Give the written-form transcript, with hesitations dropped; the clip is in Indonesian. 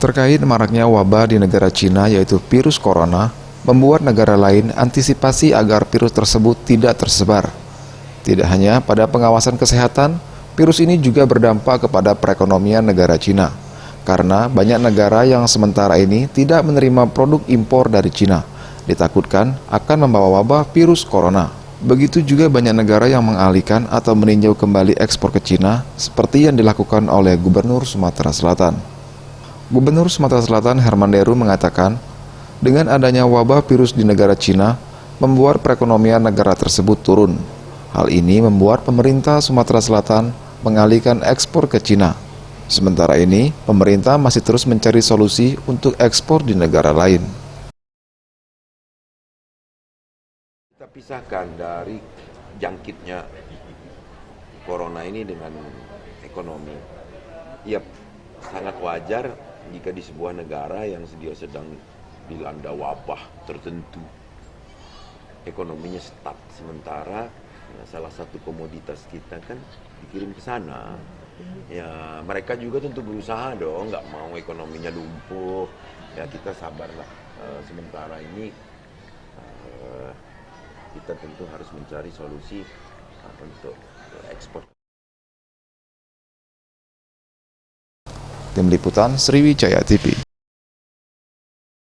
Terkait maraknya wabah di negara Cina yaitu virus corona, membuat negara lain antisipasi agar virus tersebut tidak tersebar. Tidak hanya pada pengawasan kesehatan, virus ini juga berdampak kepada perekonomian negara Cina. Karena banyak negara yang sementara ini tidak menerima produk impor dari Cina, ditakutkan akan membawa wabah virus corona. Begitu juga banyak negara yang mengalihkan atau meninjau kembali ekspor ke Cina, seperti yang dilakukan oleh Gubernur Sumatera Selatan. Gubernur Sumatera Selatan Herman Deru mengatakan, dengan adanya wabah virus di negara Cina, membuat perekonomian negara tersebut turun. Hal ini membuat pemerintah Sumatera Selatan mengalihkan ekspor ke Cina. Sementara ini, pemerintah masih terus mencari solusi untuk ekspor di negara lain. Kita pisahkan dari jangkitnya corona ini dengan ekonomi. Ya, sangat wajar jika di sebuah negara yang sedang dilanda wabah tertentu, ekonominya stuck, sementara salah satu komoditas kita kan dikirim ke sana. Ya, mereka juga tentu berusaha dong, nggak mau ekonominya lumpuh. Ya, kita sabarlah. Sementara ini kita tentu harus mencari solusi untuk ekspor. Tim Liputan Sriwijaya TV.